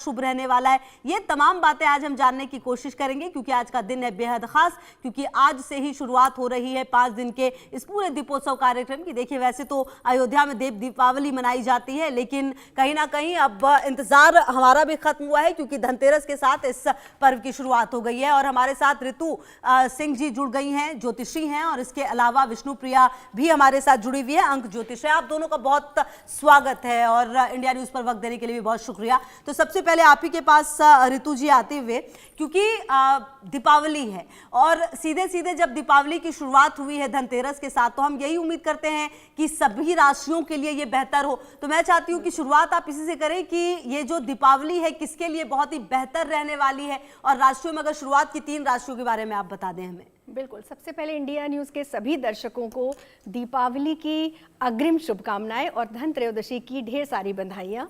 शुभ रहने वाला है। ये तमाम बातें आज हम जानने की कोशिश करेंगे क्योंकि आज का दिन है बेहद खास, क्योंकि आज से ही शुरुआत हो रही है 5 दिन के इस पूरे दीपोत्सव कार्यक्रम की। देखिए, वैसे तो अयोध्या में दीपावली मनाई जाती है, लेकिन कहीं ना कहीं अब इंतजार हमारा भी खत्म हुआ है क्योंकि धनतेरस के साथ इस पर्व की शुरुआत हो गई है। और हमारे साथ ऋतु सिंह जी जुड़ गई हैं, ज्योतिषी हैं, और इसके अलावा विष्णुप्रिया भी हमारे साथ जुड़ी हुई है, अंक ज्योतिष है। आप दोनों का बहुत स्वागत है और इंडिया न्यूज पर वक्त देने के लिए भी बहुत शुक्रिया। तो सबसे पहले आप ही के पास ऋतु जी आते हुए, क्योंकि दीपावली है और सीधे सीधे जब दीपावली की शुरुआत हुई है धनतेरस के साथ, तो हम यही उम्मीद करते हैं कि सभी राशियों के लिए ये बेहतर हो। तो मैं चाहती हूँ कि शुरुआत आप इसी से करें कि ये जो दीपावली है किसके लिए बहुत ही बेहतर रहने वाली है, और राशियों में अगर शुरुआत की 3 राशियों के बारे में आप बता दें हमें। बिल्कुल, सबसे पहले इंडिया न्यूज़ के सभी दर्शकों को दीपावली की अग्रिम शुभकामनाएं और धनत्रयोदशी की ढेर सारी बधाइयाँ।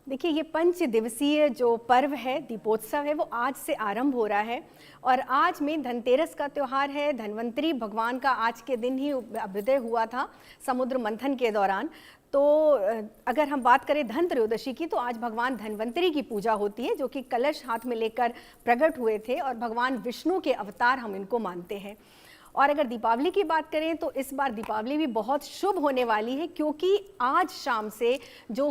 देखिए, ये 5 दिवसीय जो पर्व है, दीपोत्सव है, वो आज से आरंभ हो रहा है और आज में धनतेरस का त्यौहार है। धन्वंतरी भगवान का आज के दिन ही अभ्युदय हुआ था समुद्र मंथन के दौरान। तो अगर हम बात करें धनत्रयोदशी की, तो आज भगवान धन्वंतरी की पूजा होती है, जो कि कलश हाथ में लेकर प्रकट हुए थे और भगवान विष्णु के अवतार हम इनको मानते हैं। और अगर दीपावली की बात करें तो इस बार दीपावली भी बहुत शुभ होने वाली है, क्योंकि आज शाम से जो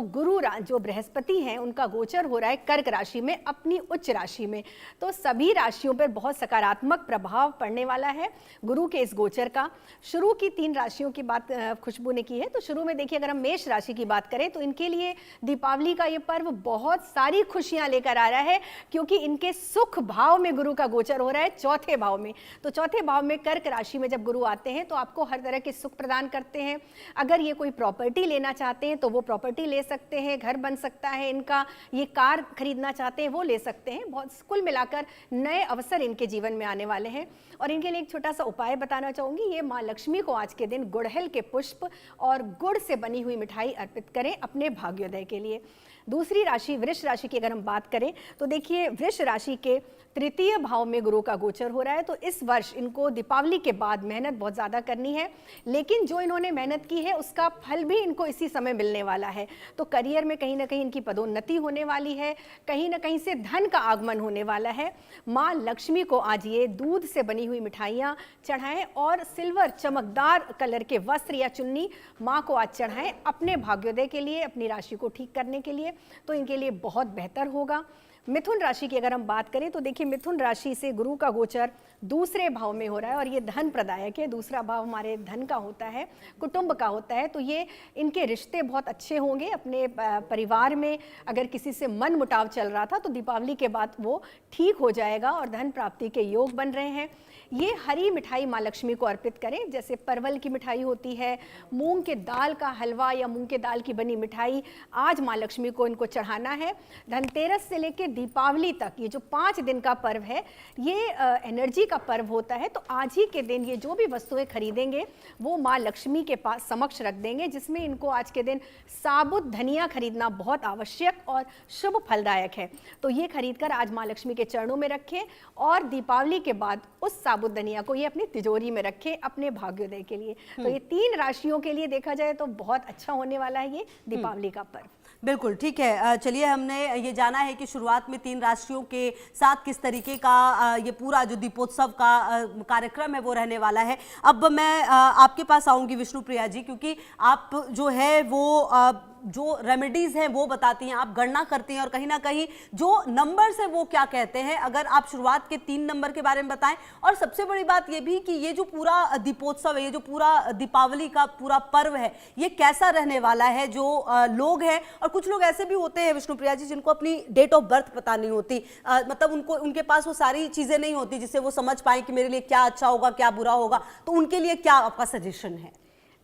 जो बृहस्पति हैं उनका गोचर हो रहा है कर्क राशि में, अपनी उच्च राशि में। तो सभी राशियों पर बहुत सकारात्मक प्रभाव पड़ने वाला है गुरु के इस गोचर का। शुरू की 3 राशियों की बात खुशबू ने की है, तो शुरू में देखिए, अगर हम मेष राशि की बात करें तो इनके लिए दीपावली का ये पर्व बहुत सारी खुशियां लेकर आ रहा है, क्योंकि इनके सुख भाव में गुरु का गोचर हो रहा है, चौथे भाव में। तो चौथे भाव में कर्क राशि में जब गुरु आते हैं तो आपको हर तरह के सुख प्रदान करते हैं। अगर ये कोई प्रॉपर्टी लेना चाहते हैं तो वो प्रॉपर्टी ले सकते हैं, घर बन सकता है इनका, ये कार खरीदना चाहते हैं वो ले सकते हैं। बहुत कुल मिलाकर नए अवसर इनके जीवन में आने वाले हैं। और इनके लिए एक छोटा सा उपाय बताना चाहूंगी। ये माँ लक्ष्मी को आज के दिन गुड़हल के पुष्प और गुड़ से बनी हुई मिठाई अर्पित करें अपने भाग्योदय के लिए। दूसरी राशि वृष राशि की अगर हम बात करें तो देखिए, वृष राशि के तृतीय भाव में गुरु का गोचर हो रहा है। तो इस वर्ष इनको दीपावली के बाद मेहनत बहुत ज़्यादा करनी है, लेकिन जो इन्होंने मेहनत की है उसका फल भी इनको इसी समय मिलने वाला है। तो करियर में कहीं ना कहीं इनकी पदोन्नति होने वाली है, कहीं ना कहीं से धन का आगमन होने वाला है। माँ लक्ष्मी को आज ये दूध से बनी हुई मिठाइयाँ चढ़ाएं और सिल्वर चमकदार कलर के वस्त्र या चुन्नी माँ को आज चढ़ाएं अपने भाग्योदय के लिए, अपनी राशि को ठीक करने के लिए। तो इनके लिए बहुत बेहतर होगा। मिथुन राशि की अगर हम बात करें तो देखिए, मिथुन राशि से गुरु का गोचर दूसरे भाव में हो रहा है और ये धन प्रदायक है। दूसरा भाव हमारे धन का होता है, कुटुंब का होता है। तो ये इनके रिश्ते बहुत अच्छे होंगे अपने परिवार में। अगर किसी से मन मुटाव चल रहा था तो दीपावली के बाद वो ठीक हो जाएगा और धन प्राप्ति के योग बन रहे हैं। ये हरी मिठाई माँ लक्ष्मी को अर्पित करें, जैसे परवल की मिठाई होती है, मूंग के दाल का हलवा या मूंग के दाल की बनी मिठाई आज माँ लक्ष्मी को इनको चढ़ाना है। धनतेरस से लेकर दीपावली तक ये जो 5 दिन का पर्व है, ये एनर्जी का पर्व होता है। तो आज ही के दिन ये जो भी वस्तुएं खरीदेंगे वो माँ लक्ष्मी के पास समक्ष रख देंगे, जिसमें इनको आज के दिन साबुत धनिया खरीदना बहुत आवश्यक और शुभ फलदायक है। तो ये खरीदकर आज माँ लक्ष्मी के चरणों में रखें और दीपावली के बाद उस साबुत धनिया को ये अपनी तिजोरी में रखें अपने भाग्योदय के लिए। तो ये 3 राशियों के लिए देखा जाए तो बहुत अच्छा होने वाला है ये दीपावली का पर्व। बिल्कुल ठीक है। चलिए, हमने ये जाना है कि शुरुआत में 3 राशियों के साथ किस तरीके का ये पूरा जो दीपोत्सव का कार्यक्रम है वो रहने वाला है। अब मैं आपके पास आऊंगी विष्णुप्रिया जी, क्योंकि आप जो है वो जो रेमेडीज हैं वो बताती हैं, आप गणना करती हैं और कहीं ना कहीं जो नंबर्स हैं वो क्या कहते हैं। अगर आप शुरुआत के 3 नंबर के बारे में बताएं, और सबसे बड़ी बात ये भी कि ये जो पूरा दीपोत्सव है, ये जो पूरा दीपावली का पूरा पर्व है, ये कैसा रहने वाला है। जो लोग हैं, और कुछ लोग ऐसे भी होते हैं विष्णुप्रिया जी जिनको अपनी डेट ऑफ बर्थ पता नहीं होती, मतलब उनके पास वो सारी चीजें नहीं होती जिससे वो समझ पाए कि मेरे लिए क्या अच्छा होगा क्या बुरा होगा। तो उनके लिए क्या आपका सजेशन है?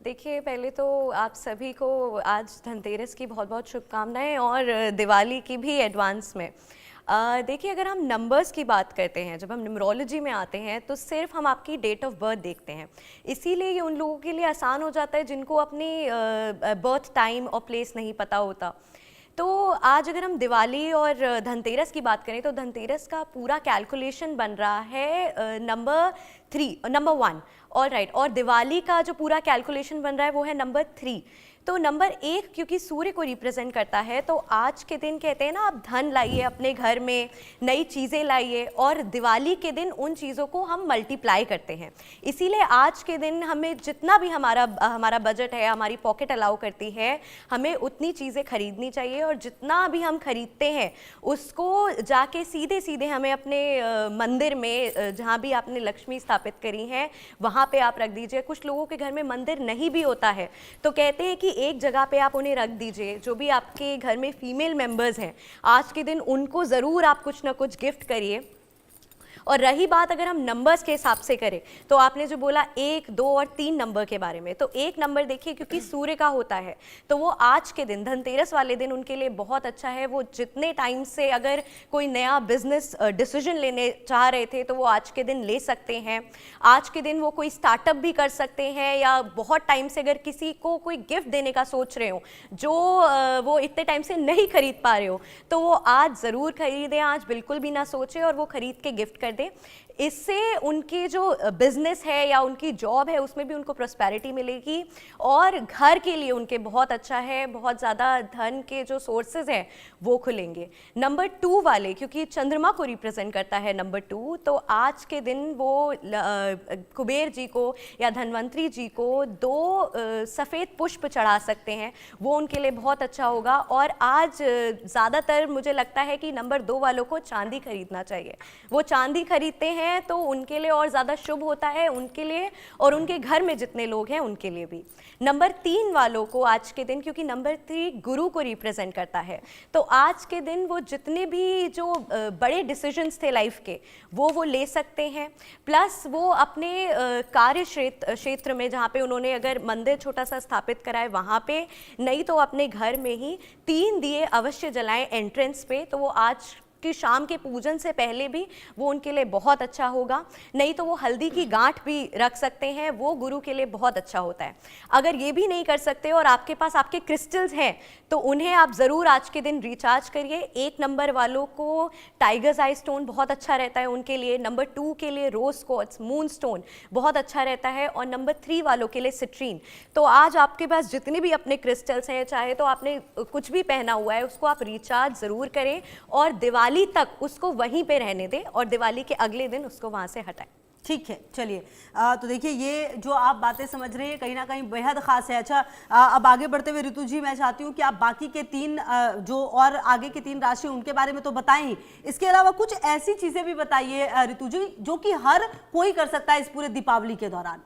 देखिए, पहले तो आप सभी को आज धनतेरस की बहुत बहुत शुभकामनाएं और दिवाली की भी एडवांस में। देखिए, अगर हम नंबर्स की बात करते हैं, जब हम न्यूमरोलॉजी में आते हैं तो सिर्फ हम आपकी डेट ऑफ बर्थ देखते हैं। इसीलिए ये उन लोगों के लिए आसान हो जाता है जिनको अपनी बर्थ टाइम और प्लेस नहीं पता होता। तो आज अगर हम दिवाली और धनतेरस की बात करें तो धनतेरस का पूरा कैलकुलेशन बन रहा है नंबर 1। All right. और दिवाली का जो पूरा कैलकुलेशन बन रहा है वो है नंबर 3। तो नंबर 1 क्योंकि सूर्य को रिप्रेजेंट करता है, तो आज के दिन कहते हैं ना, आप धन लाइए अपने घर में, नई चीज़ें लाइए, और दिवाली के दिन उन चीज़ों को हम मल्टीप्लाई करते हैं। इसीलिए आज के दिन हमें जितना भी हमारा बजट है, हमारी पॉकेट अलाउ करती है, हमें उतनी चीज़ें खरीदनी चाहिए, और जितना भी हम खरीदते हैं उसको जाके सीधे सीधे हमें अपने मंदिर में, जहाँ भी आपने लक्ष्मी स्थापित करी है, वहाँ पे आप रख दीजिए। कुछ लोगों के घर में मंदिर नहीं भी होता है, तो कहते हैं कि एक जगह पे आप उन्हें रख दीजिए। जो भी आपके घर में फीमेल मेंबर्स हैं, आज के दिन उनको ज़रूर आप कुछ ना कुछ गिफ्ट करिए। और रही बात अगर हम नंबर्स के हिसाब से करें, तो आपने जो बोला 1, 2 और 3 नंबर के बारे में, तो 1 नंबर देखिए क्योंकि सूर्य का होता है, तो वो आज के दिन, धनतेरस वाले दिन उनके लिए बहुत अच्छा है। वो जितने टाइम से अगर कोई नया बिजनेस डिसीजन लेने चाह रहे थे, तो वो आज के दिन ले सकते हैं। आज के दिन वो कोई स्टार्टअप भी कर सकते हैं, या बहुत टाइम से अगर किसी को कोई गिफ्ट देने का सोच रहे हो, जो वो इतने टाइम से नहीं खरीद पा रहे हो, तो वो आज ज़रूर खरीदें, आज बिल्कुल भी ना सोचें और वो खरीद के गिफ्ट कर दें। इससे उनके जो बिजनेस है या उनकी जॉब है, उसमें भी उनको प्रॉस्पेरिटी मिलेगी, और घर के लिए उनके बहुत अच्छा है, बहुत ज़्यादा धन के जो सोर्सेज हैं वो खुलेंगे। नंबर 2 वाले, क्योंकि चंद्रमा को रिप्रेजेंट करता है नंबर 2, तो आज के दिन वो कुबेर जी को या धनवंतरी जी को 2 सफ़ेद पुष्प चढ़ा सकते हैं, वो उनके लिए बहुत अच्छा होगा। और आज ज़्यादातर मुझे लगता है कि नंबर 2 वालों को चांदी खरीदना चाहिए। वो चांदी खरीदते हैं तो उनके लिए और ज़्यादा शुभ होता है, उनके लिए और उनके घर में जितने लोग हैं उनके लिए भी। नंबर 3 वालों को आज के दिन, क्योंकि नंबर 3 गुरु को रिप्रेजेंट करता है, तो आज के दिन वो जितने भी जो बड़े डिसीजंस थे लाइफ के, वो ले सकते हैं। प्लस वो अपने कार्य क्षेत्र में, जहाँ पे उन्होंने अगर मंदिर छोटा सा स्थापित करा है वहाँ पे, नहीं तो अपने घर में ही 3 दिए अवश्य जलाएं एंट्रेंस पे, तो वो आज कि शाम के पूजन से पहले भी वो उनके लिए बहुत अच्छा होगा। नहीं तो वो हल्दी की गांठ भी रख सकते हैं, वो गुरु के लिए बहुत अच्छा होता है। अगर ये भी नहीं कर सकते और आपके पास आपके क्रिस्टल्स हैं, तो उन्हें आप ज़रूर आज के दिन रिचार्ज करिए। 1 नंबर वालों को टाइगर्स आई स्टोन बहुत अच्छा रहता है उनके लिए। नंबर 2 के लिए रोज क्वार्ट्ज, मून स्टोन बहुत अच्छा रहता है, और नंबर 3 वालों के लिए सिट्रीन। तो आज आपके पास जितने भी अपने क्रिस्टल्स हैं, चाहे तो आपने कुछ भी पहना हुआ है, उसको आप रिचार्ज ज़रूर करें, और दिवाली तक उसको वहीं पे रहने दें, और दिवाली के अगले दिन उसको वहां से हटाएं। ठीक है, चलिए। तो देखिए, ये जो आप बातें समझ रहे हैं कहीं ना कहीं बेहद खास है। अच्छा, अब आगे बढ़ते हुए ऋतु जी, मैं चाहती हूँ कि आप बाकी के 3 जो और आगे के 3 राशि उनके बारे में तो बताएं ही, इसके अलावा कुछ ऐसी चीजें भी बताइए ऋतु जी जो कि हर कोई कर सकता है इस पूरे दीपावली के दौरान।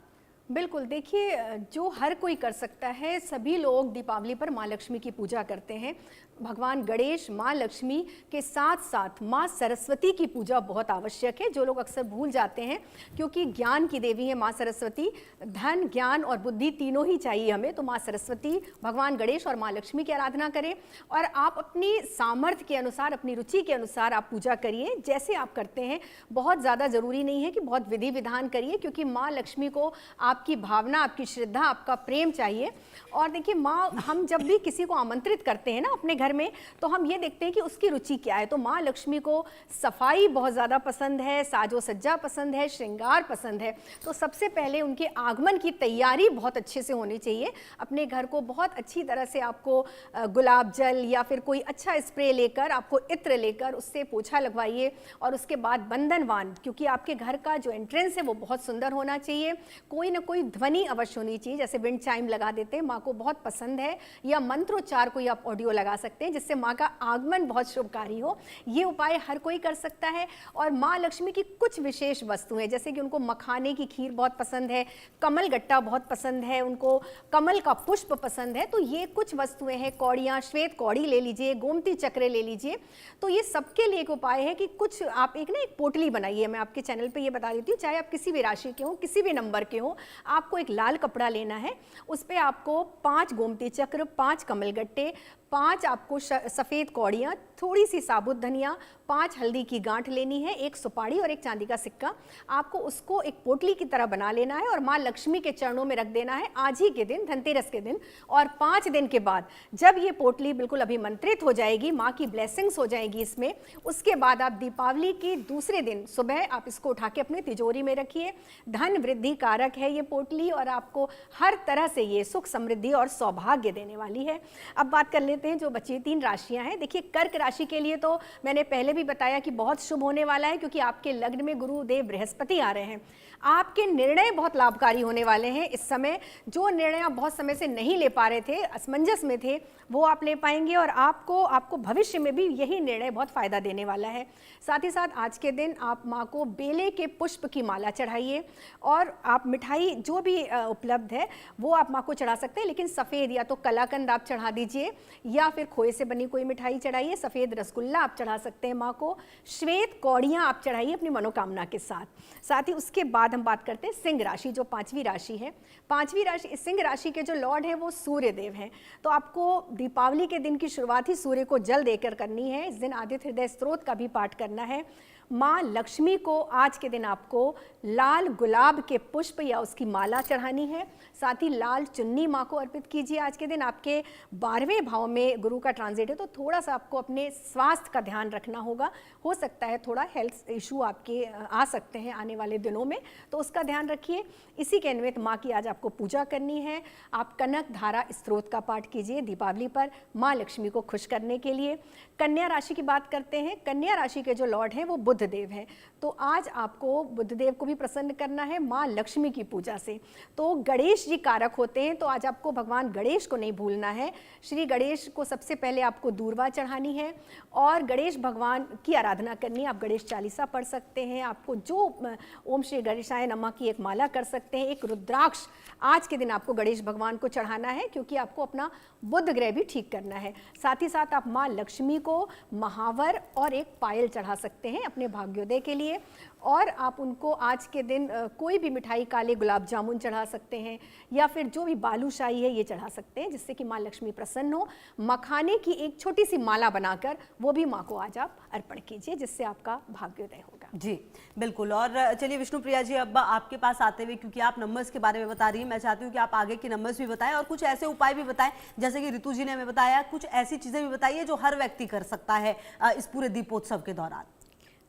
बिल्कुल, देखिए, जो हर कोई कर सकता है। सभी लोग दीपावली पर माँ लक्ष्मी की पूजा करते हैं। भगवान गणेश, माँ लक्ष्मी के साथ साथ माँ सरस्वती की पूजा बहुत आवश्यक है, जो लोग अक्सर भूल जाते हैं, क्योंकि ज्ञान की देवी है माँ सरस्वती। धन, ज्ञान और बुद्धि तीनों ही चाहिए हमें, तो माँ सरस्वती, भगवान गणेश और माँ लक्ष्मी की आराधना करें। और आप अपनी सामर्थ्य के अनुसार, अपनी रुचि के अनुसार आप पूजा करिए, जैसे आप करते हैं। बहुत ज़्यादा ज़रूरी नहीं है कि बहुत विधि विधान करिए, क्योंकि माँ लक्ष्मी को आपकी भावना, आपकी श्रद्धा, आपका प्रेम चाहिए। और देखिए, माँ, हम जब भी किसी को आमंत्रित करते हैं ना अपने घर में, तो हम ये देखते हैं कि उसकी रुचि क्या है। तो माँ लक्ष्मी को सफाई बहुत ज़्यादा पसंद है, साजो सज्जा पसंद है, श्रृंगार पसंद है। तो सबसे पहले उनके आगमन की तैयारी बहुत अच्छे से होनी चाहिए। अपने घर को बहुत अच्छी तरह से आपको गुलाब जल या फिर कोई अच्छा स्प्रे लेकर, आपको इत्र लेकर उससे पोछा लगवाइए। और उसके बाद बंधनवान, क्योंकि आपके घर का जो एंट्रेंस है वो बहुत सुंदर होना चाहिए। कोई ना कोई ध्वनि अवश्य होनी चाहिए, जैसे विंड चाइम लगा देते हैं, माँ को बहुत पसंद है, या मंत्रोच्चार कोई आप ऑडियो लगा सकते हैं, जिससे माँ का आगमन बहुत शुभकारी हो। ये उपाय हर कोई कर सकता है। और माँ लक्ष्मी की कुछ विशेष वस्तुएं, जैसे कि उनको मखाने की खीर बहुत पसंद है, कमल गट्टा बहुत पसंद है, उनको कमल का पुष्प पसंद है। तो ये कुछ वस्तुएं हैं। कौड़ियाँ, श्वेत कौड़ी ले लीजिए, गोमती चक्र ले लीजिए। तो ये सबके लिए एक उपाय है कि कुछ आप एक पोटली बनाइए। मैं आपके चैनल पे ये बता देती हूँ, चाहे आप किसी भी राशि के हो, किसी भी नंबर के हो, आपको एक लाल कपड़ा लेना है। उस पर आपको 5 गोमती चक्र, 5 कमल गट्टे, 5 आपको सफ़ेद कौड़ियाँ, थोड़ी सी साबुत धनिया, 5 हल्दी की गांठ लेनी है, 1 सुपारी और 1 चांदी का सिक्का। आपको उसको एक पोटली की तरह बना लेना है और माँ लक्ष्मी के चरणों में रख देना है आज ही के दिन, धनतेरस के दिन। और 5 दिन के बाद जब ये पोटली बिल्कुल अभिमंत्रित हो जाएगी, माँ की ब्लेसिंग्स हो जाएगी इसमें, उसके बाद आप दीपावली के दूसरे दिन सुबह आप इसको उठा के अपने तिजोरी में रखिए। धन वृद्धि कारक है ये पोटली और आपको हर तरह से ये सुख समृद्धि और सौभाग्य देने वाली है। अब बात कर लेते हैं जो बची 3 राशियां हैं। देखिए, कर्क राशि के लिए तो मैंने पहले भी बताया कि बहुत शुभ होने वाला है, क्योंकि आपके लग्न में गुरुदेव बृहस्पति आ रहे हैं। आपके निर्णय बहुत लाभकारी होने वाले हैं इस समय। जो निर्णय आप बहुत समय से नहीं ले पा रहे थे, असमंजस में थे, वो आप ले पाएंगे और आपको भविष्य में भी यही निर्णय बहुत फायदा देने वाला है। साथ ही साथ आज के दिन आप माँ को बेले के पुष्प की माला चढ़ाइए और आप मिठाई जो भी उपलब्ध है वो आप माँ को चढ़ा सकते हैं, लेकिन सफ़ेद या तो कलाकंद आप चढ़ा दीजिए या फिर खोए से बनी कोई मिठाई चढ़ाइए। सफ़ेद रसगुल्ला आप चढ़ा सकते हैं माँ को। श्वेत कौड़ियाँ आप चढ़ाइए अपनी मनोकामना के साथ ही उसके बाद हम बात करते हैं सिंह राशि, जो 5वीं राशि है। 5वीं राशि, सिंह राशि के जो लॉर्ड है वो सूर्य देव हैं। तो आपको दीपावली के दिन की शुरुआत ही सूर्य को जल देकर करनी है। इस दिन आदित्य हृदय स्तोत्र का भी पाठ करना है। माँ लक्ष्मी को आज के दिन आपको लाल गुलाब के पुष्प या उसकी माला चढ़ानी है। साथ ही लाल चुन्नी माँ को अर्पित कीजिए। आज के दिन आपके 12वें भाव में गुरु का ट्रांजिट है, तो थोड़ा सा आपको अपने स्वास्थ्य का ध्यान रखना होगा। हो सकता है थोड़ा हेल्थ इशू आपके आ सकते हैं आने वाले दिनों में, तो उसका ध्यान रखिए। इसी के अन्वयत माँ की आज आपको पूजा करनी है। आप कनक धारा स्तोत्र का पाठ कीजिए दीपावली पर माँ लक्ष्मी को खुश करने के लिए। कन्या राशि की बात करते हैं। कन्या राशि के जो लॉर्ड हैं वो बुध देव हैं, तो आज आपको बुध देव को भी प्रसन्न करना है माँ लक्ष्मी की पूजा से। तो गणेश जी कारक होते हैं, तो आज आपको भगवान गणेश को नहीं भूलना है। श्री गणेश को सबसे पहले आपको दूर्वा चढ़ानी है और गणेश भगवान की आराधना करनी है। आप गणेश चालीसा पढ़ सकते हैं। आपको जो ओम श्री गणेशाय नमः की एक माला कर सकते हैं। एक रुद्राक्ष आज के दिन आपको गणेश भगवान को चढ़ाना है, क्योंकि आपको अपना बुध ग्रह भी ठीक करना है। साथ ही साथ आप माँ लक्ष्मी को महावर और एक पायल चढ़ा सकते हैं अपने भाग्योदय के लिए। और आप उनको आज के दिन कोई भी मिठाई, काले गुलाब जामुन चढ़ा सकते हैं या फिर जो भी बालूशाही है ये चढ़ा सकते हैं, जिससे कि माँ लक्ष्मी प्रसन्न हो। मखाने की एक छोटी सी माला बनाकर वो भी माँ को आज आप अर्पण कीजिए, जिससे आपका भाग्योदय होगा। जी बिल्कुल। और चलिए विष्णुप्रिया जी, अब आपके पास आते हुए, क्योंकि आप नंबर्स के बारे में बता रही हैं, मैं चाहती हूँ कि आप आगे के नंबर्स भी बताएं और कुछ ऐसे उपाय भी बताएं, जैसे कि ऋतु जी ने हमें बताया, कुछ ऐसी चीज़ें भी बताइए जो हर व्यक्ति कर सकता है इस पूरे दीपोत्सव के दौरान।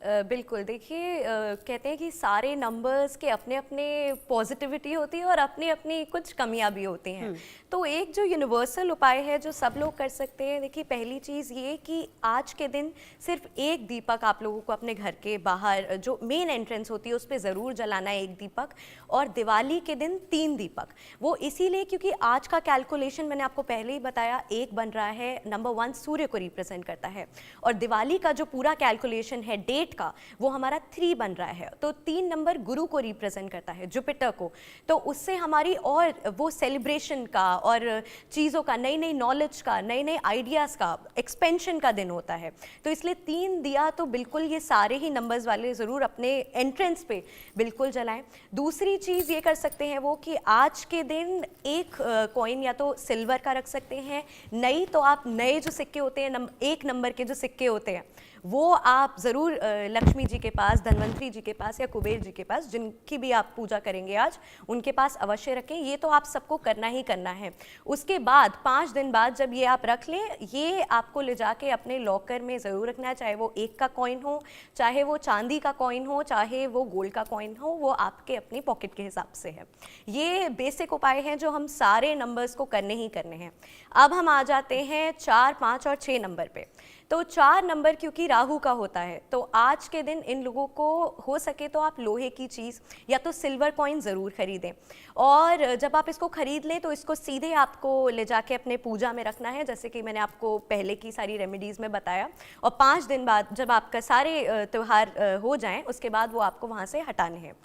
बिल्कुल, देखिए कहते हैं कि सारे नंबर्स के अपने अपने पॉजिटिविटी होती है और अपनी अपनी कुछ कमियां भी होती हैं। तो एक जो यूनिवर्सल उपाय है जो सब लोग कर सकते हैं, देखिए पहली चीज़ ये कि आज के दिन सिर्फ एक दीपक आप लोगों को अपने घर के बाहर जो मेन एंट्रेंस होती है उस पर ज़रूर जलाना है, एक दीपक। और दिवाली के दिन 3 दीपक। वो इसीलिए क्योंकि आज का कैलकुलेशन मैंने आपको पहले ही बताया, 1 बन रहा है, नंबर 1 सूर्य को रिप्रेजेंट करता है, और दिवाली का जो पूरा कैलकुलेशन है डेट का, वो हमारा 3 बन रहा है। तो 3 नंबर गुरु को रिप्रेजेंट करता है, जुपिटर को। तो उससे हमारी और वो सेलिब्रेशन का और चीज़ों का, नई नई नॉलेज का, नए नए आइडियाज़ का, एक्सपेंशन का दिन होता है। तो इसलिए 3 दिया तो बिल्कुल ये सारे ही नंबर्स वाले ज़रूर अपने एंट्रेंस पे बिल्कुल जलाएं। दूसरी चीज़ ये कर सकते हैं वो कि आज के दिन एक कॉइन या तो सिल्वर का रख सकते हैं, नहीं तो आप नए जो सिक्के होते हैं, 1 नंबर के जो सिक्के होते हैं, वो आप ज़रूर लक्ष्मी जी के पास, धनवंतरी जी के पास या कुबेर जी के पास, जिनकी भी आप पूजा करेंगे आज, उनके पास अवश्य रखें। ये तो आप सबको करना ही करना है। उसके बाद 5 दिन बाद जब ये आप रख लें, ये आपको ले जाके अपने लॉकर में ज़रूर रखना है, चाहे वो 1 का कॉइन हो, चाहे वो चांदी का कॉइन हो, चाहे वो गोल्ड का कॉइन हो, वो आपके अपनी पॉकेट के हिसाब से है। ये बेसिक उपाय हैं जो हम सारे नंबर्स को करने ही करने हैं। अब हम आ जाते हैं 4, 5 और 6 नंबर पे। तो 4 नंबर क्योंकि राहु का होता है, तो आज के दिन इन लोगों को हो सके तो आप लोहे की चीज़ या तो सिल्वर कॉइन ज़रूर खरीदें, और जब आप इसको खरीद लें तो इसको सीधे आपको ले जाके अपने पूजा में रखना है, जैसे कि मैंने आपको पहले की सारी रेमेडीज़ में बताया। और 5 दिन बाद जब आपका सारे त्यौहार हो जाएं, उसके बाद वो आपको वहाँ से हटाने हैं।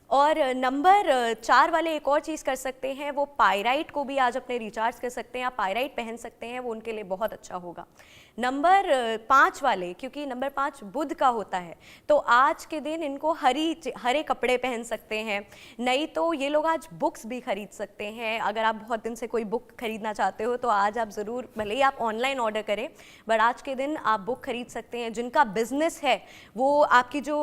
और नंबर 4 वाले एक और चीज़ कर सकते हैं, वो पायराइट को भी आज अपने रिचार्ज कर सकते हैं। आप पायराइट पहन सकते हैं, वो उनके लिए बहुत अच्छा होगा। नंबर 5 वाले, क्योंकि नंबर 5 बुध का होता है, तो आज के दिन इनको हरे कपड़े पहन सकते हैं। नहीं तो ये लोग आज बुक्स भी खरीद सकते हैं। अगर आप बहुत दिन से कोई बुक खरीदना चाहते हो तो आज आप ज़रूर, भले ही आप ऑनलाइन ऑर्डर करें, बट आज के दिन आप बुक खरीद सकते हैं। जिनका बिजनेस है वो आपकी जो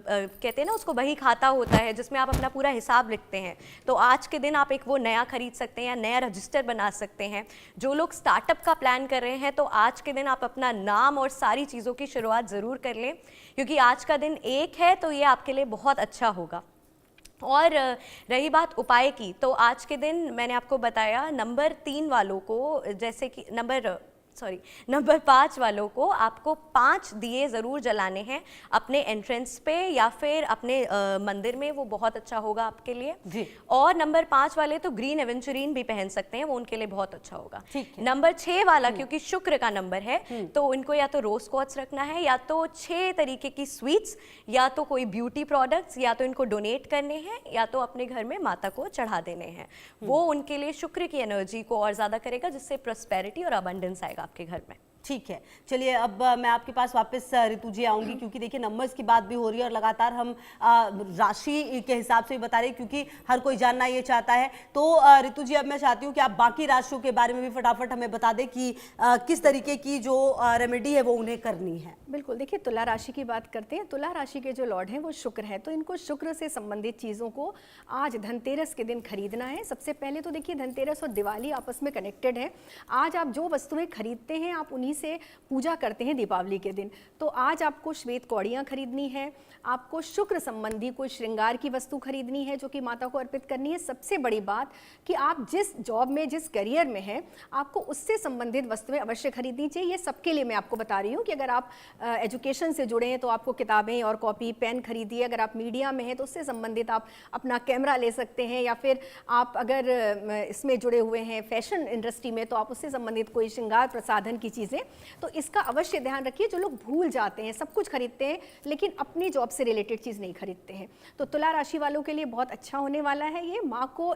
कहते हैं ना उसको बही खाता होता है जिसमें आप अपना पूरा हिसाब लिखते हैं, तो आज के दिन आप एक वो नया खरीद सकते हैं या नया रजिस्टर बना सकते हैं। जो लोग स्टार्टअप का प्लान कर रहे हैं तो आज के दिन आप अपना नाम और सारी चीज़ों की शुरुआत ज़रूर कर लें, क्योंकि आज का दिन एक है तो ये आपके लिए बहुत अच्छा होगा। और रही बात उपाय की, तो आज के दिन मैंने आपको बताया नंबर 3 वालों को, जैसे कि नंबर 5 वालों को आपको 5 दिए ज़रूर जलाने हैं अपने एंट्रेंस पे या फिर अपने मंदिर में, वो बहुत अच्छा होगा आपके लिए जी। और नंबर 5 वाले तो ग्रीन एवेंचुरीन भी पहन सकते हैं, वो उनके लिए बहुत अच्छा होगा। नंबर 6 वाला क्योंकि शुक्र का नंबर है तो उनको या तो रोज क्वार्ट्ज रखना है, या तो 6 तरीके की स्वीट्स, या तो कोई ब्यूटी प्रोडक्ट्स, या तो इनको डोनेट करने हैं, या तो अपने घर में माता को चढ़ा देने हैं। वो उनके लिए शुक्र की एनर्जी को और ज़्यादा करेगा, जिससे प्रॉस्पेरिटी और अबंडेंस आएगा आपके घर में। ठीक है, चलिए अब मैं आपके पास वापस ऋतु जी आऊंगी, क्योंकि देखिए नंबर्स की बात भी हो रही है और लगातार हम राशि के हिसाब से भी बता रहे हैं, क्योंकि हर कोई जानना ये चाहता है। तो ऋतु जी अब मैं चाहती हूँ कि आप बाकी राशियों के बारे में भी फटाफट हमें बता दें कि किस तरीके की जो रेमेडी है वो उन्हें करनी है। बिल्कुल, देखिए तुला राशि की बात करते हैं। तुला राशि के जो लॉर्ड हैं वो शुक्र है, तो इनको शुक्र से संबंधित चीज़ों को आज धनतेरस के दिन खरीदना है। सबसे पहले तो देखिए धनतेरस और दिवाली आपस में कनेक्टेड है। आज आप जो वस्तुएं खरीदते हैं आप उन्हीं से पूजा करते हैं दीपावली के दिन। तो आज आपको श्वेत कौड़ियाँ खरीदनी है, आपको शुक्र संबंधी कोई श्रृंगार की वस्तु खरीदनी है जो कि माता को अर्पित करनी है। सबसे बड़ी बात कि आप जिस जॉब में, जिस करियर में हैं, आपको उससे संबंधित वस्तुएं अवश्य खरीदनी चाहिए। ये सबके लिए मैं आपको बता रही हूँ कि अगर आप एजुकेशन से जुड़े हैं तो आपको किताबें और कॉपी पेन खरीदिए। अगर आप मीडिया में हैं तो उससे संबंधित आप अपना कैमरा ले सकते हैं, या फिर आप अगर इसमें जुड़े हुए हैं फैशन इंडस्ट्री में तो आप उससे संबंधित कोई श्रृंगार प्रसाधन की चीज़ें। तो इसका अवश्य ध्यान रखिए। जो लोग भूल जाते हैं, सब कुछ खरीदते हैं लेकिन अपनी जॉब से रिलेटेड चीज़ नहीं खरीदते हैं, तो तुला राशि वालों के लिए बहुत अच्छा होने वाला है ये। माँ को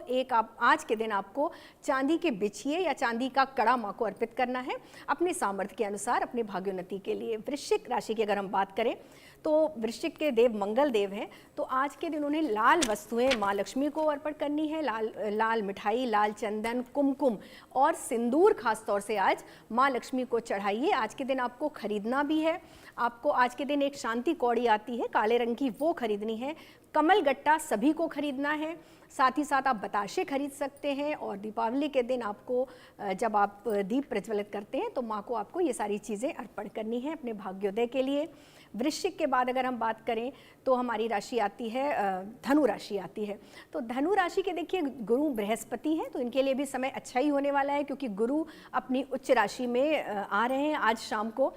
आज के दिन आपको चांदी के बिछिए या चांदी का कड़ा माँ को अर्पित करना है अपने सामर्थ्य के अनुसार, अपने भाग्योन्नति के लिए। वृश्चिक राशि की अगर हम बात करें तो वृश्चिक के देव मंगल देव हैं, तो आज के दिन उन्हें लाल वस्तुएं माँ लक्ष्मी को अर्पण करनी है। लाल मिठाई, लाल चंदन, कुमकुम और सिंदूर खास तौर से आज माँ लक्ष्मी को चढ़ाइए। आज के दिन आपको खरीदना भी है। आपको आज के दिन एक शांति कौड़ी आती है काले रंग की, वो खरीदनी है। कमल गट्टा सभी को खरीदना है। साथ ही साथ आप बताशे खरीद सकते हैं। और दीपावली के दिन आपको जब आप दीप प्रज्वलित करते हैं तो माँ को आपको ये सारी चीज़ें अर्पण करनी है अपने भाग्योदय के लिए। वृश्चिक के बाद अगर हम बात करें तो हमारी राशि आती है धनु राशि आती है। तो धनु राशि के देखिए गुरु बृहस्पति हैं, तो इनके लिए भी समय अच्छा ही होने वाला है, क्योंकि गुरु अपनी उच्च राशि में आ रहे हैं आज शाम को।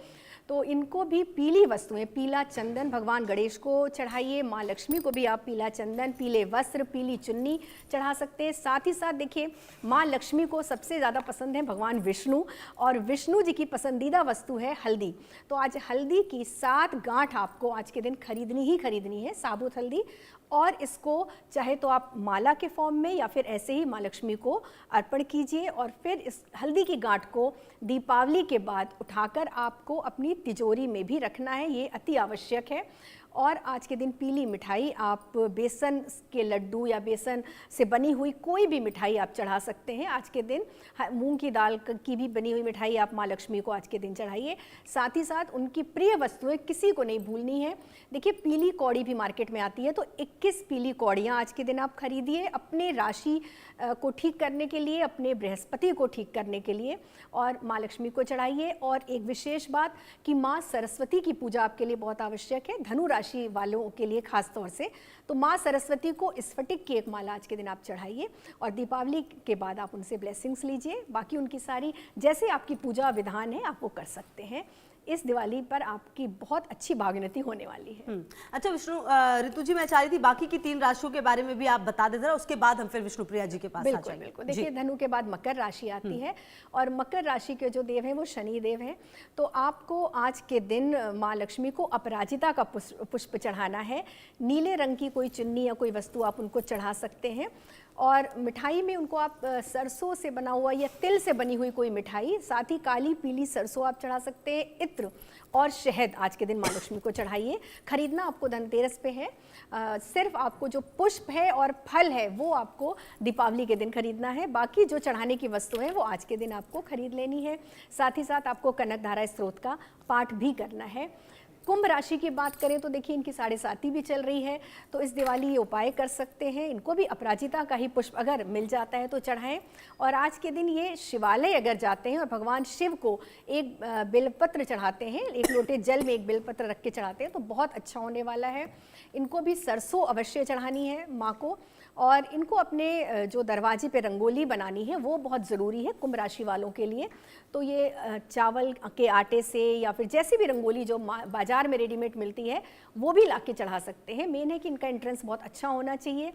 तो इनको भी पीली वस्तुएं, पीला चंदन भगवान गणेश को चढ़ाइए। माँ लक्ष्मी को भी आप पीला चंदन, पीले वस्त्र, पीली चुन्नी चढ़ा सकते हैं। साथ ही साथ देखिए माँ लक्ष्मी को सबसे ज़्यादा पसंद है भगवान विष्णु, और विष्णु जी की पसंदीदा वस्तु है हल्दी। तो आज हल्दी की 7 गांठ आपको आज के दिन खरीदनी है, साबुत हल्दी। और इसको चाहे तो आप माला के फॉर्म में या फिर ऐसे ही माँ लक्ष्मी को अर्पण कीजिए। और फिर इस हल्दी की गांठ को दीपावली के बाद उठाकर आपको अपनी तिजोरी में भी रखना है, ये अति आवश्यक है। और आज के दिन पीली मिठाई, आप बेसन के लड्डू या बेसन से बनी हुई कोई भी मिठाई आप चढ़ा सकते हैं आज के दिन। मूंग की दाल की भी बनी हुई मिठाई आप माँ लक्ष्मी को आज के दिन चढ़ाइए। साथ ही साथ उनकी प्रिय वस्तुएं किसी को नहीं भूलनी है। देखिए पीली कौड़ी भी मार्केट में आती है, तो 21 पीली कौड़ियाँ आज के दिन आप खरीदिए अपने राशि को ठीक करने के लिए, अपने बृहस्पति को ठीक करने के लिए, और माँ लक्ष्मी को चढ़ाइए। और एक विशेष बात कि माँ सरस्वती की पूजा आपके लिए बहुत आवश्यक है, धनु राशि वालों के लिए खास तौर से। तो माँ सरस्वती को स्फटिक की एक माला आज के दिन आप चढ़ाइए, और दीपावली के बाद आप उनसे ब्लेसिंग्स लीजिए। बाकी उनकी सारी जैसे आपकी पूजा विधान है आप वो कर सकते हैं। इस दिवाली पर आपकी बहुत अच्छी भाग्योन्नति होने वाली है। अच्छा विष्णु, ऋतु जी मैं चाह रही थी बाकी की 3 राशियों के बारे में भी आप बता देते, उसके बाद हम फिर विष्णु प्रिया जी के पास आ जाएंगे। बिल्कुल। देखिए धनु के बाद मकर राशि आती है, और मकर राशि के जो देव हैं वो शनि देव हैं। तो आपको आज के दिन माँ लक्ष्मी को अपराजिता का पुष्प चढ़ाना है। नीले रंग की कोई चुन्नी या कोई वस्तु आप उनको चढ़ा सकते हैं। और मिठाई में उनको आप सरसों से बना हुआ या तिल से बनी हुई कोई मिठाई, साथ ही काली पीली सरसों आप चढ़ा सकते हैं, इत्र और शहद आज के दिन माँ लक्ष्मी को चढ़ाइए। खरीदना आपको धनतेरस पे है, सिर्फ आपको जो पुष्प है और फल है वो आपको दीपावली के दिन खरीदना है, बाकी जो चढ़ाने की वस्तुएं हैं वो आज के दिन आपको खरीद लेनी है। साथ ही साथ आपको कनकधारा स्त्रोत का पाठ भी करना है। कुंभ राशि की बात करें तो देखिए इनकी 7.5 भी चल रही है, तो इस दिवाली ये उपाय कर सकते हैं। इनको भी अपराजिता का ही पुष्प अगर मिल जाता है तो चढ़ाएं, और आज के दिन ये शिवालय अगर जाते हैं और भगवान शिव को एक बेलपत्र चढ़ाते हैं, एक लोटे जल में एक बेलपत्र रख के चढ़ाते हैं तो बहुत अच्छा होने वाला है। इनको भी सरसों अवश्य चढ़ानी है माँ को, और इनको अपने जो दरवाजे पे रंगोली बनानी है वो बहुत ज़रूरी है कुंभ राशि वालों के लिए। तो ये चावल के आटे से या फिर जैसी भी रंगोली जो बाज़ार में रेडीमेड मिलती है वो भी लाके चढ़ा सकते हैं। मेन है कि इनका एंट्रेंस बहुत अच्छा होना चाहिए,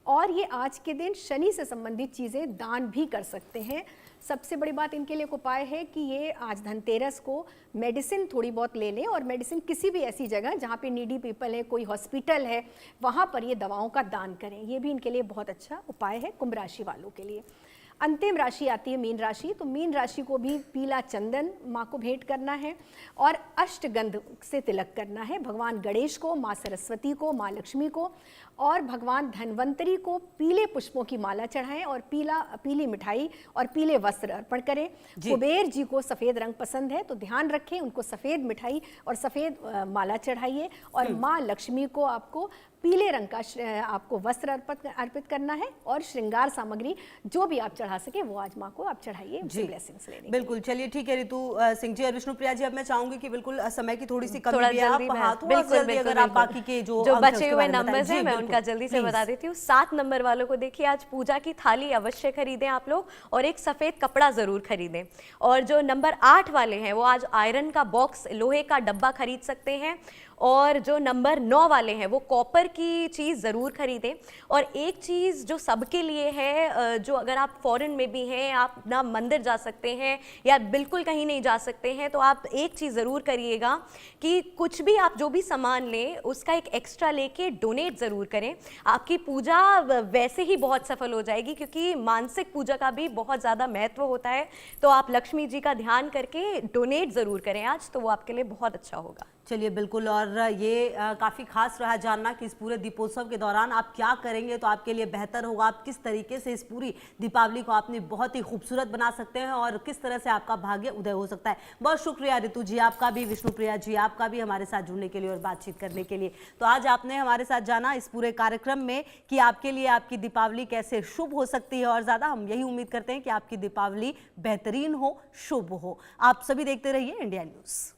और ये आज के दिन शनि से संबंधित चीज़ें दान भी कर सकते हैं। सबसे बड़ी बात इनके लिए एक उपाय है कि ये आज धनतेरस को मेडिसिन थोड़ी बहुत ले लें, और मेडिसिन किसी भी ऐसी जगह जहाँ पे नीडी पीपल है, कोई हॉस्पिटल है, वहाँ पर ये दवाओं का दान करें। ये भी इनके लिए बहुत अच्छा उपाय है कुंभ राशि वालों के लिए। अंतिम राशि आती है मीन राशि, तो मीन राशि को भी पीला चंदन माँ को भेंट करना है और अष्टगंध से तिलक करना है। भगवान गणेश को, माँ सरस्वती को, माँ लक्ष्मी को और भगवान धन्वंतरी को पीले पुष्पों की माला चढ़ाएं और पीली मिठाई और पीले वस्त्र अर्पण करें। कुबेर जी को सफ़ेद रंग पसंद है तो ध्यान रखें, उनको सफ़ेद मिठाई और सफ़ेद माला चढ़ाइए, और माँ लक्ष्मी को आपको पीले रंग का आपको वस्त्र अर्पित करना है, और श्रृंगार सामग्री जो भी आप चढ़ा सके वो आज माँ को आप चढ़ाइए, उनसे ब्लेसिंग्स लेने। बिल्कुल, चलिए ठीक है रितु सिंह जी और विष्णुप्रिया जी, अब मैं चाहूंगी कि बिल्कुल समय की थोड़ी सी कमी भी है, आप थोड़ा जल्दी अगर आप बाकी के जो बचे हुए नंबर्स हैं मैं उनका जल्दी से बता देती हूँ। 7 नंबर वालों को देखिए आज पूजा की थाली अवश्य खरीदें आप लोग, और एक सफ़ेद कपड़ा ज़रूर खरीदें। और जो नंबर 8 वाले हैं वो आज आयरन का बॉक्स, लोहे का डब्बा खरीद सकते हैं, और जो नंबर 9 वाले हैं वो कॉपर की चीज़ ज़रूर खरीदें। और एक चीज़ जो सबके लिए है, जो अगर आप फॉरेन में भी हैं, आप ना मंदिर जा सकते हैं या बिल्कुल कहीं नहीं जा सकते हैं, तो आप एक चीज़ ज़रूर करिएगा कि कुछ भी आप जो भी सामान लें उसका एक एक्स्ट्रा लेके डोनेट ज़रूर करें। आपकी पूजा वैसे ही बहुत सफल हो जाएगी, क्योंकि मानसिक पूजा का भी बहुत ज़्यादा महत्व होता है। तो आप लक्ष्मी जी का ध्यान करके डोनेट ज़रूर करें आज, तो वो आपके लिए बहुत अच्छा होगा। चलिए बिल्कुल, और ये काफ़ी खास रहा जानना कि इस पूरे दीपोत्सव के दौरान आप क्या करेंगे तो आपके लिए बेहतर होगा, आप किस तरीके से इस पूरी दीपावली को आपने बहुत ही खूबसूरत बना सकते हैं और किस तरह से आपका भाग्य उदय हो सकता है। बहुत शुक्रिया रितु जी आपका भी, विष्णुप्रिया जी आपका भी हमारे साथ जुड़ने के लिए और बातचीत करने के लिए। तो आज आपने हमारे साथ जाना इस पूरे कार्यक्रम में कि आपके लिए आपकी दीपावली कैसे शुभ हो सकती है, और ज़्यादा हम यही उम्मीद करते हैं कि आपकी दीपावली बेहतरीन हो, शुभ हो। आप सभी देखते रहिए इंडिया न्यूज़।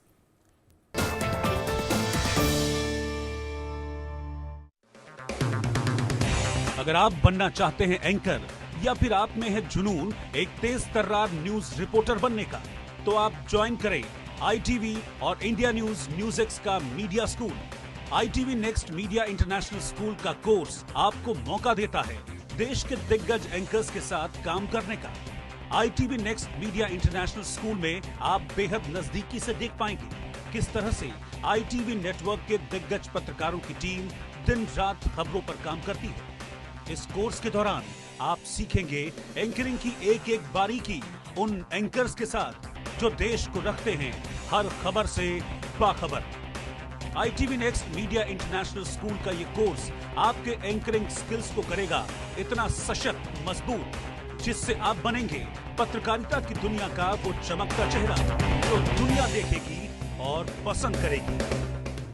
अगर आप बनना चाहते हैं एंकर, या फिर आप में है जुनून एक तेज तर्रार न्यूज रिपोर्टर बनने का, तो आप ज्वाइन करें ITV और इंडिया न्यूज एक्स का media school. ITV next media international school का कोर्स आपको मौका देता है देश के दिग्गज एंकर्स के साथ काम करने का। ITV next media international school में आप बेहद नजदीकी से देख पाएंगे किस तरह से ITV नेटवर्क के दिग्गज पत्रकारों की टीम दिन रात खबरों पर काम करती है। इस कोर्स के दौरान आप सीखेंगे एंकरिंग की एक एक बारीकी उन एंकर्स के साथ जो देश को रखते हैं हर खबर से बाखबर। ITV next media international school का ये कोर्स आपके एंकरिंग स्किल्स को करेगा इतना सशक्त, मजबूत, जिससे आप बनेंगे पत्रकारिता की दुनिया का वो चमकता चेहरा जो दुनिया देखेगी और पसंद करेगी।